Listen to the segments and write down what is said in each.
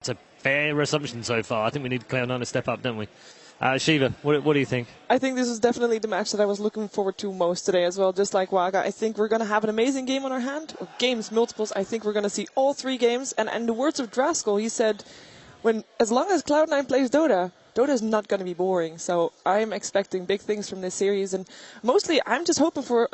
It's a fair assumption so far. I think we need Cloud9 to step up, don't we? Shiva, what do you think? I think this is definitely the match that I was looking forward to most today as well, just like Waga. I think we're going to have an amazing game on our hand, or games, multiples. I think we're going to see all 3 games. And in the words of Draskell, he said, as long as Cloud9 plays Dota, Dota is not going to be boring. So I'm expecting big things from this series. And mostly I'm just hoping for,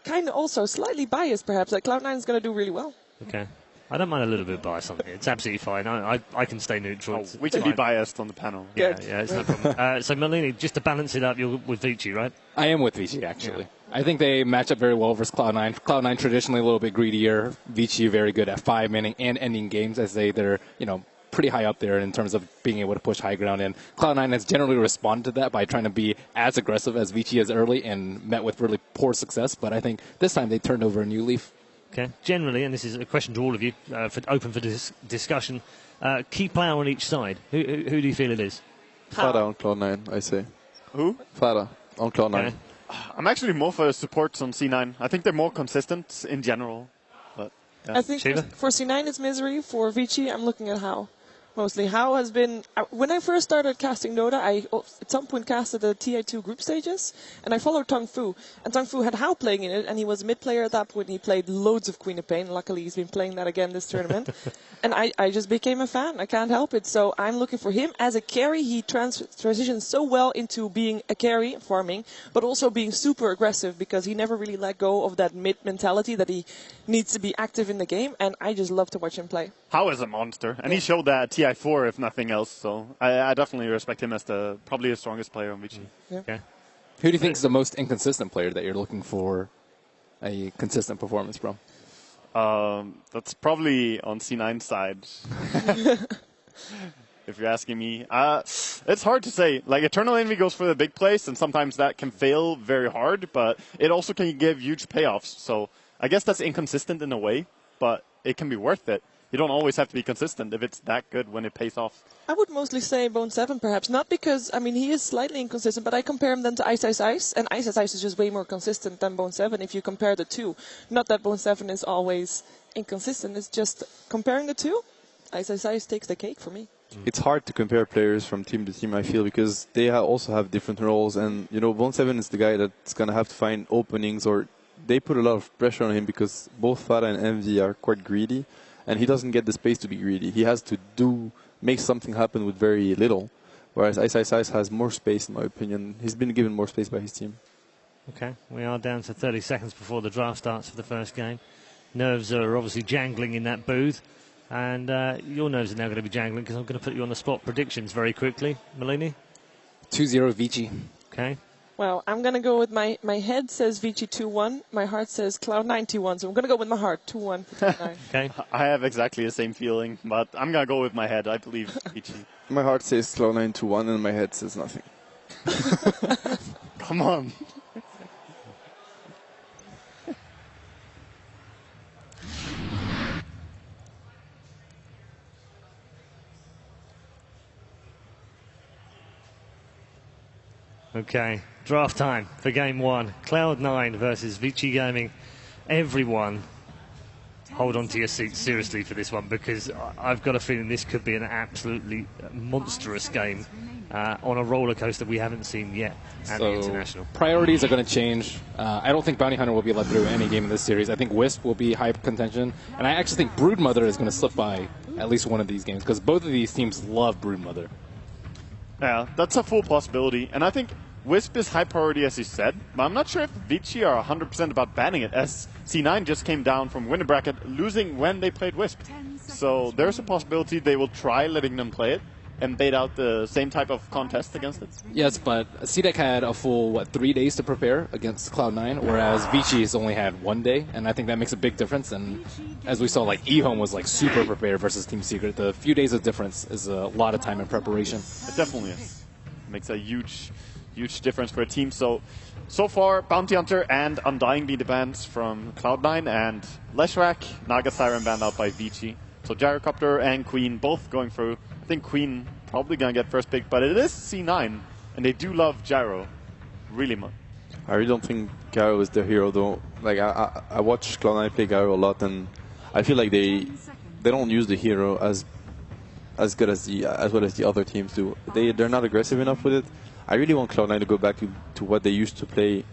kind of also slightly biased perhaps, that Cloud9 is going to do really well. Okay. I don't mind a little bit of bias on it. It's absolutely fine. I can stay neutral. We can be biased on the panel. Yeah, it's no problem. So, Malini, just to balance it up, you're with Vici, right? I am with Vici, actually. Yeah. I think they match up very well versus Cloud9. Cloud9 traditionally a little bit greedier. Vici very good at 5-inning and ending games, as they're pretty high up there in terms of being able to push high ground. And Cloud9 has generally responded to that by trying to be as aggressive as Vici is early and met with really poor success. But I think this time they turned over a new leaf. Okay. Generally, and this is a question to all of you, open for discussion, key player on each side. Who do you feel it is? Fada on Cloud9, I say. Who? Fada on Cloud9. Okay. I'm actually more for supports on C9. I think they're more consistent in general. But yeah. I think for C9 it's Misery. For Vici, I'm looking at How. Mostly. How has been... when I first started casting Dota, I at some point casted the TI2 group stages, and I followed Tong Fu. And Tong Fu had How playing in it, and he was a mid-player at that point. He played loads of Queen of Pain. Luckily, he's been playing that again this tournament. And I just became a fan. I can't help it. So I'm looking for him. As a carry, he transitions so well into being a carry, farming, but also being super aggressive, because he never really let go of that mid mentality that he needs to be active in the game, and I just love to watch him play. How is a monster, and he showed that at TI4 if nothing else, so I definitely respect him as probably the strongest player on Vici. Yeah. Okay. Who do you think is the most inconsistent player that you're looking for a consistent performance from? That's probably on C9 side. If you're asking me. It's hard to say. Like, Eternal Envy goes for the big place, and sometimes that can fail very hard, but it also can give huge payoffs. So I guess that's inconsistent in a way, but it can be worth it. You don't always have to be consistent if it's that good when it pays off. I would mostly say Bone 7, perhaps. Not because, I mean, he is slightly inconsistent, but I compare him then to Ice Ice Ice, and Ice Ice Ice is just way more consistent than Bone 7 if you compare the two. Not that Bone 7 is always inconsistent, it's just comparing the two, Ice Ice Ice takes the cake for me. It's hard to compare players from team to team, I feel, because they also have different roles, and, Bone 7 is the guy that's going to have to find openings, or they put a lot of pressure on him because both Fada and Envy are quite greedy. And he doesn't get the space to be greedy. He has to make something happen with very little. Whereas Ice Ice Ice has more space, in my opinion. He's been given more space by his team. Okay, we are down to 30 seconds before the draft starts for the first game. Nerves are obviously jangling in that booth. And your nerves are now going to be jangling because I'm going to put you on the spot. Predictions very quickly. Malini? 2-0 Vici. Okay. Well, I'm going to go with my head says Vici 2-1. My heart says Cloud9 2-1. So I'm going to go with my heart, 2-1 for Cloud9. Okay. I have exactly the same feeling, but I'm going to go with my head. I believe Vici. My heart says Cloud9 2-1, and my head says nothing. Come on. Okay, draft time for game 1. Cloud9 versus Vici Gaming. Everyone, hold on to your seats seriously for this one, because I've got a feeling this could be an absolutely monstrous game on a roller coaster we haven't seen yet at the International. Priorities are going to change. I don't think Bounty Hunter will be let through any game in this series. I think Wisp will be high contention, and I actually think Broodmother is going to slip by at least one of these games, because both of these teams love Broodmother. Yeah, that's a full possibility. And I think Wisp is high priority, as you said, but I'm not sure if Vici are 100% about banning it, as C9 just came down from winner bracket, losing when they played Wisp. So there's a possibility they will try letting them play it and bait out the same type of contest against it. Yes, but CDEC had a full, 3 days to prepare against Cloud9, whereas Vici has only had 1 day, and I think that makes a big difference. And as we saw, eHome was super prepared versus Team Secret. The few days of difference is a lot of time in preparation. It definitely is. It makes a huge difference for a team. So far, Bounty Hunter and Undying be the bans from Cloud9, and Leshrac, Naga Siren banned out by Vici. So Gyrocopter and Queen both going through. I think Queen probably going to get first pick, but it is C9, and they do love Gyro really much. I really don't think Gyro is their hero, though. I watch Cloud9 play Gyro a lot, and I feel like they don't use the hero as as good as well as the other teams do. They're not aggressive enough with it. I really want Cloud9 to go back to what they used to play,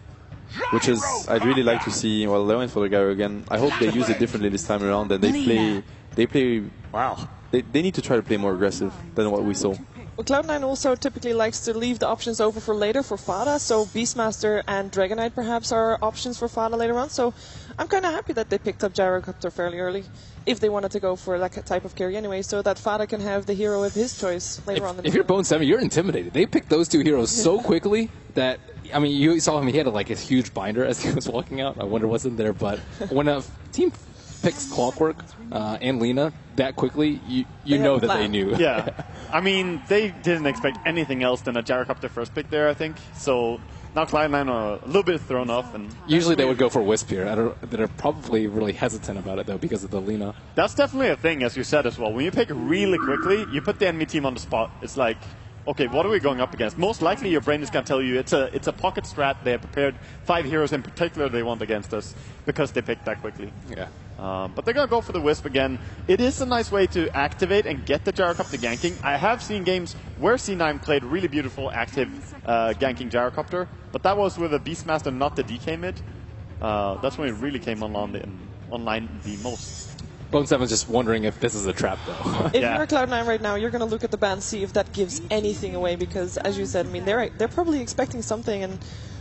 which is I'd really like to see. Well, they went for the Gyro again. I hope they use it differently this time around, and they play. Wow. They need to try to play more aggressive than what we saw. Well, Cloud9 also typically likes to leave the options over for later for Fada, so Beastmaster and Dragonite perhaps are options for Fada later on. So I'm kind of happy that they picked up Gyrocopter fairly early, if they wanted to go for that type of carry anyway, so that Fada can have the hero of his choice later on. If you're Bone 7, you're intimidated. They picked those two heroes so quickly that, I mean, you saw him, he had like a huge binder as he was walking out. I wonder what's in there, but when a team picks Clockwork and Lina that quickly, you know that they knew. Yeah. I mean, they didn't expect anything else than a Gyrocopter first pick there, I think. So now Cloud9 are a little bit thrown off. And usually they would go for Wisp here. They're probably really hesitant about it, though, because of the Lina. That's definitely a thing, as you said as well. When you pick really quickly, you put the enemy team on the spot. It's like, okay, what are we going up against? Most likely your brain is going to tell you it's a pocket strat. They have prepared 5 heroes in particular they want against us because they picked that quickly. Yeah. But they're going to go for the Wisp again. It is a nice way to activate and get the Gyrocopter ganking. I have seen games where C9 played really beautiful active ganking Gyrocopter, but that was with a Beastmaster, not the DK mid. That's when it really came online the most. Bone 7's just wondering if this is a trap, though. If you're Cloud9 right now, you're going to look at the ban, see if that gives anything away, because, as you said, I mean, they're probably expecting something, and,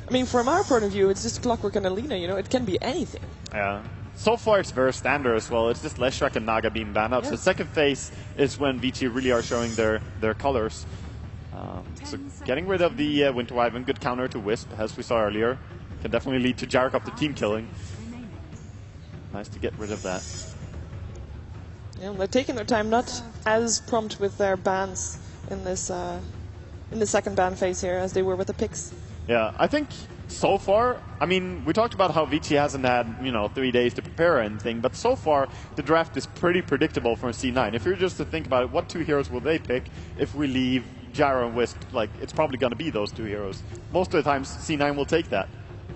I mean, from our point of view, it's just Clockwork and Alina, you know, it can be anything. Yeah. So far, it's very standard as well. It's just Leshrac and Naga being banned out. Yeah. So the second phase is when VT really are showing their colors. So getting rid of the Winter Wyvern, good counter to Wisp, as we saw earlier. Can definitely lead to Gyrocopter team killing. Nice to get rid of that. Yeah, they're taking their time, not as prompt with their bans in this in the second ban phase here as they were with the picks. Yeah, I think so far, I mean, we talked about how VT hasn't had, 3 days to prepare or anything, but so far the draft is pretty predictable from C9. If you're just to think about it, what 2 heroes will they pick if we leave Gyro and Wisp? Like, it's probably going to be those 2 heroes. Most of the times C9 will take that.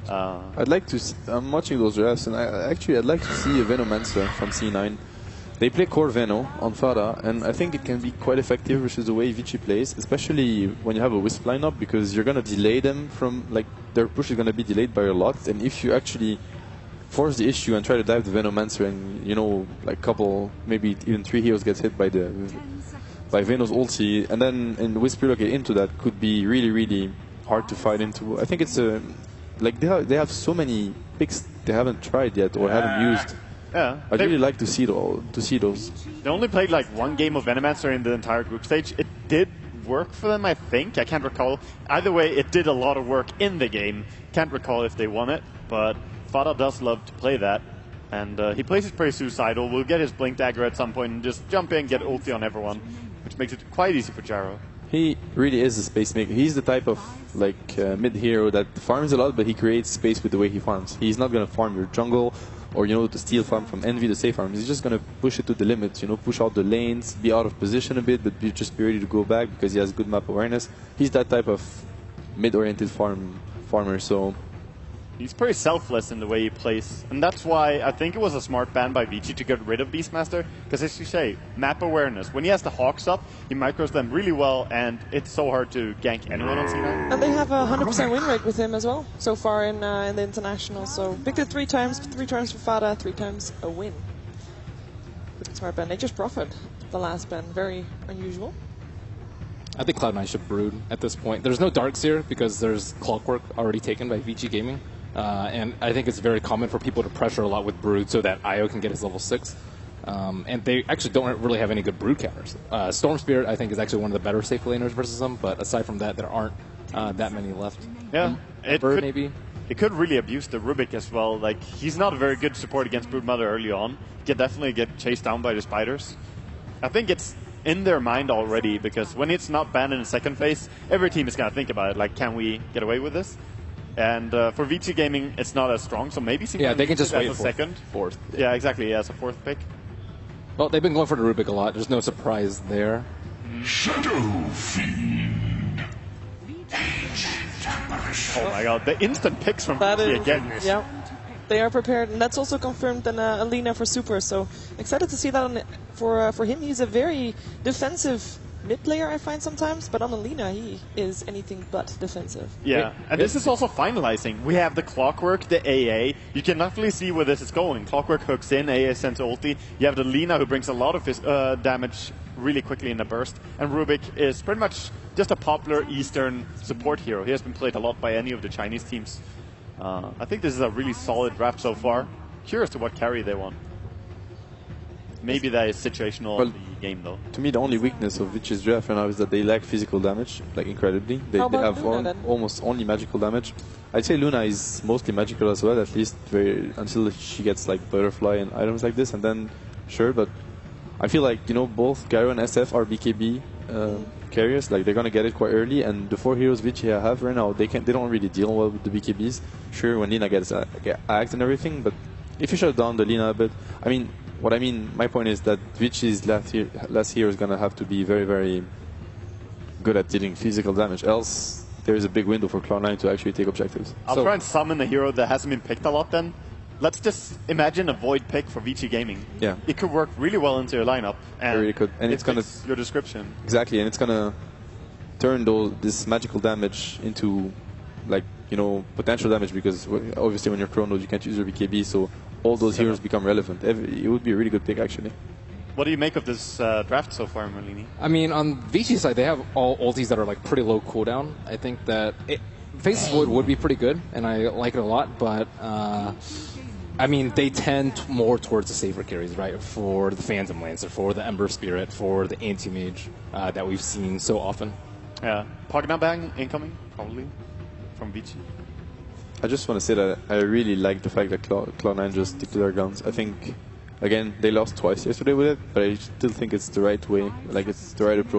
I'd like to see, I'm watching those drafts, and I'd like to see a Venomancer from C9. They play core Veno on Fada, and I think it can be quite effective, which is the way Vici plays, especially when you have a Wisp lineup, because you're going to delay them from, like, their push is going to be delayed by a lot, and if you actually force the issue and try to dive the Venomancer and, like couple, maybe even 3 heroes gets hit by Veno's ulti, and then Wisp relocate into that could be really, really hard to fight into. I think it's like they have so many picks they haven't tried yet or haven't used. Yeah, I'd really like to see those. They only played like 1 game of Venomancer in the entire group stage. It did work for them, I think. I can't recall. Either way, it did a lot of work in the game. Can't recall if they won it, but Fada does love to play that. And he plays it pretty suicidal. We'll get his Blink Dagger at some point and just jump in, get ulti on everyone, which makes it quite easy for Gyro. He really is a space maker. He's the type of mid hero that farms a lot, but he creates space with the way he farms. He's not going to farm your jungle or the steal farm from Envy, the safe farm. He's just going to push it to the limits, push out the lanes, be out of position a bit, but just be ready to go back because he has good map awareness. He's that type of mid-oriented farmer, so he's pretty selfless in the way he plays, and that's why I think it was a smart ban by Vici to get rid of Beastmaster, because as you say, map awareness. When he has the Hawks up, he micros them really well, and it's so hard to gank anyone on C9. And they have a 100% win rate with him as well, so far in the international. So picked it 3 times for Fada, 3 times a win. Good smart ban. They just profit the last ban, very unusual. I think Cloud9 should brood at this point. There's no Darks here because there's Clockwork already taken by Vici Gaming. And I think it's very common for people to pressure a lot with Brood so that Io can get his level 6. And they actually don't really have any good Brood counters. Storm Spirit, I think, is actually one of the better safe laners versus them, but aside from that, there aren't that many left. Yeah, maybe. It could really abuse the Rubik as well. Like, he's not a very good support against Broodmother early on. He can definitely get chased down by the spiders. I think it's in their mind already, because when it's not banned in the second phase, every team is going to think about it, like, can we get away with this? And for VT Gaming, it's not as strong, so maybe they can just wait for second. 4th. Yeah, exactly, as a 4th pick. Well, they've been going for the Rubik a lot. There's no surprise there. Shadow Fiend. Oh my god, the instant picks from VT again. Yeah. They are prepared, and that's also confirmed in Alina for Super. So excited to see that for him. He's a very defensive mid player, I find sometimes, but on Alina he is anything but defensive. Yeah, and this is also finalizing. We have the Clockwork, the AA. You can definitely see where this is going. Clockwork hooks in, AA sends ulti. You have the Lina who brings a lot of his damage really quickly in a burst. And Rubik is pretty much just a popular Eastern support hero. He has been played a lot by any of the Chinese teams. I think this is a really solid draft so far. Curious to what carry they want. Maybe that is situational Well, in the game, though. To me, the only weakness of Vichi's draft right now is that they lack physical damage, like incredibly. They How about have Luna, then? almost only magical damage. I'd say Luna is mostly magical as well, at least until she gets like Butterfly and items like this, and then sure, but I feel like, you know, both Gyro and SF are BKB carriers, like they're gonna get it quite early, and the 4 heroes Vici have right now, they don't really deal well with the BKBs. Sure, when Lina gets act and everything, but if you shut down the Lina a bit, my point is that Vici's last hero is gonna have to be very, very good at dealing physical damage, else there is a big window for Cloud9 to actually take objectives. I'll try and summon a hero that hasn't been picked a lot then. Let's just imagine a Void pick for Vici Gaming. Yeah. It could work really well into your lineup. And it really could. And it's gonna your description. Exactly, and it's gonna turn this magical damage into, like, you know, potential damage, because obviously when you're chrono you can't use your BKB, so all those heroes become relevant. It would be a really good pick, actually. What do you make of this draft so far, Merlini? I mean, on Vici's side, they have all ultis that are like pretty low cooldown. I think that Faceless Void would be pretty good, and I like it a lot, but I mean, they tend more towards the safer carries, right? For the Phantom Lancer, for the Ember Spirit, for the Anti-Mage that we've seen so often. Yeah. Pogna Bang incoming, probably, from Vici. I just want to say that I really like the fact that Cloud9 just stick to their guns. I think, again, they lost twice yesterday with it, but I still think it's the right way, like it's the right approach